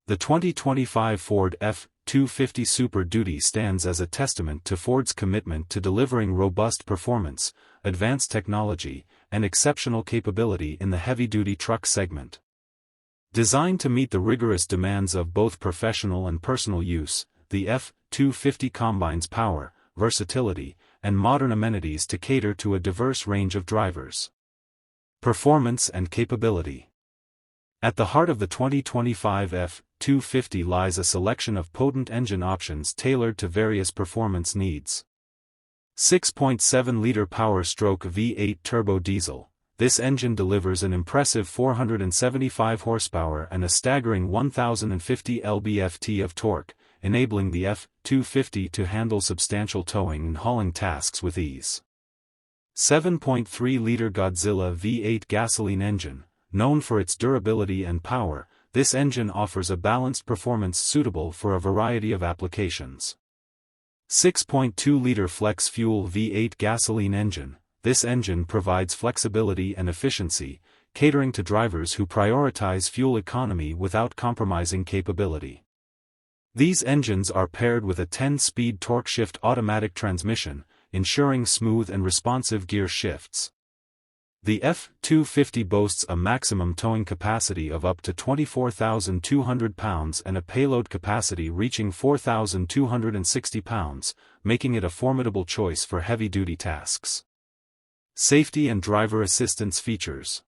The 2025 Ford F-250 Super Duty stands as a testament to Ford's commitment to delivering robust performance, advanced technology, and exceptional capability in the heavy-duty truck segment. Designed to meet the rigorous demands of both professional and personal use, the F-250 combines power, versatility, and modern amenities to cater to a diverse range of drivers. Performance and capability. At the heart of the 2025 F-250 lies a selection of potent engine options tailored to various performance needs. 6.7-liter Powerstroke V8 turbo diesel. This engine delivers an impressive 475 horsepower and a staggering 1050 lb-ft of torque, enabling the F-250 to handle substantial towing and hauling tasks with ease. 7.3-liter Godzilla V8 gasoline engine. Known for its durability and power, this engine offers a balanced performance suitable for a variety of applications. 6.2-liter Flex Fuel V8 gasoline engine. This engine provides flexibility and efficiency, catering to drivers who prioritize fuel economy without compromising capability. These engines are paired with a 10-speed torque-shift automatic transmission, ensuring smooth and responsive gear shifts. The F-250 boasts a maximum towing capacity of up to 24,200 pounds and a payload capacity reaching 4,260 pounds, making it a formidable choice for heavy-duty tasks. Safety and driver assistance features.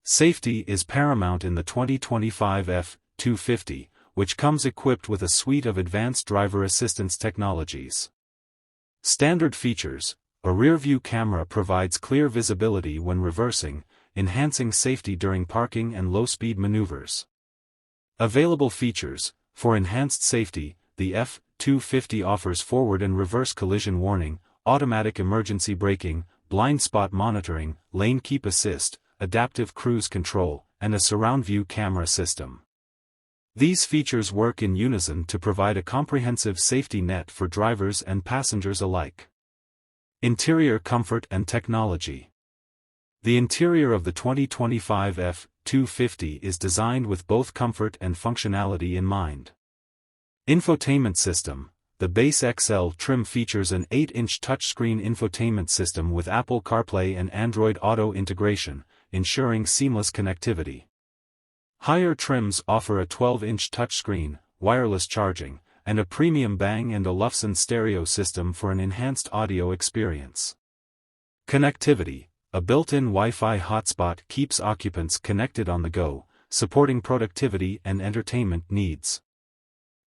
Safety is paramount in the 2025 F-250, which comes equipped with a suite of advanced driver assistance technologies. Standard features. A rear-view camera provides clear visibility when reversing, enhancing safety during parking and low-speed maneuvers. Available features. For enhanced safety, the F-250 offers forward and reverse collision warning, automatic emergency braking, blind spot monitoring, lane keep assist, adaptive cruise control, and a surround-view camera system. These features work in unison to provide a comprehensive safety net for drivers and passengers alike. Interior comfort and technology. The interior of the 2025 F-250 is designed with both comfort and functionality in mind. Infotainment system. The base XL trim features an 8-inch touchscreen infotainment system with Apple CarPlay and Android Auto integration, ensuring seamless connectivity. Higher trims offer a 12-inch touchscreen, wireless charging, and a premium Bang & Olufsen stereo system for an enhanced audio experience. Connectivity. A built-in Wi-Fi hotspot keeps occupants connected on the go, supporting productivity and entertainment needs.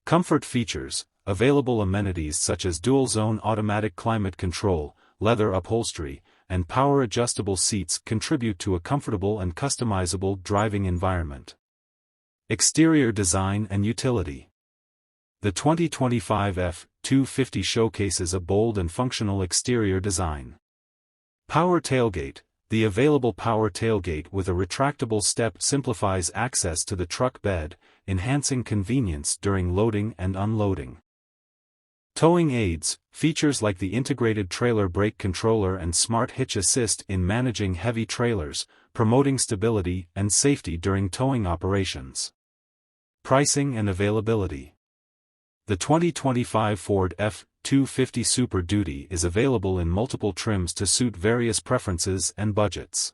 Comfort features. Available amenities such as dual-zone automatic climate control, leather upholstery, and power-adjustable seats contribute to a comfortable and customizable driving environment. Exterior design and utility. The 2025 F-250 showcases a bold and functional exterior design. Power tailgate. The available power tailgate with a retractable step simplifies access to the truck bed, enhancing convenience during loading and unloading. Towing aids. Features like the integrated trailer brake controller and smart hitch assist in managing heavy trailers, promoting stability and safety during towing operations. Pricing and availability. The 2025 Ford F-250 Super Duty is available in multiple trims to suit various preferences and budgets.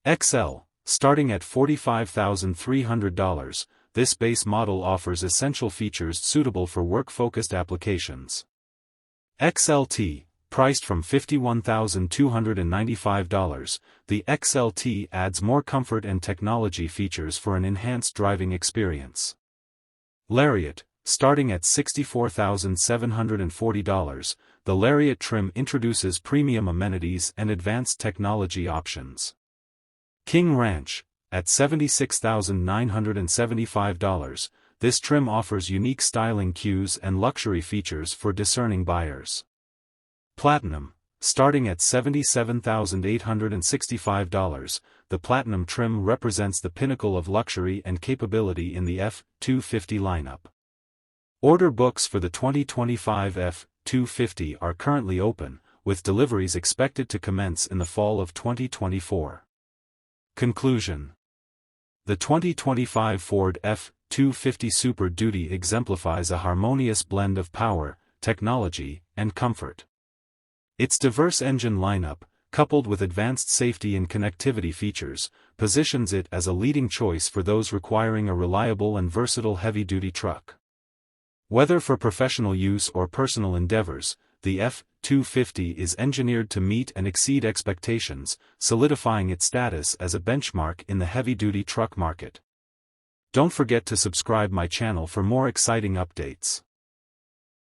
XL, starting at $45,300, this base model offers essential features suitable for work-focused applications. XLT, priced from $51,295, the XLT adds more comfort and technology features for an enhanced driving experience. Lariat, starting at $64,740, the Lariat trim introduces premium amenities and advanced technology options. King Ranch, at $76,975, this trim offers unique styling cues and luxury features for discerning buyers. Platinum, starting at $77,865, the Platinum trim represents the pinnacle of luxury and capability in the F-250 lineup. Order books for the 2025 F-250 are currently open, with deliveries expected to commence in the fall of 2024. Conclusion. The 2025 Ford F F-250 Super Duty exemplifies a harmonious blend of power, technology, and comfort. Its diverse engine lineup, coupled with advanced safety and connectivity features, positions it as a leading choice for those requiring a reliable and versatile heavy-duty truck. Whether for professional use or personal endeavors, the F-250 is engineered to meet and exceed expectations, solidifying its status as a benchmark in the heavy-duty truck market. Don't forget to subscribe my channel for more exciting updates.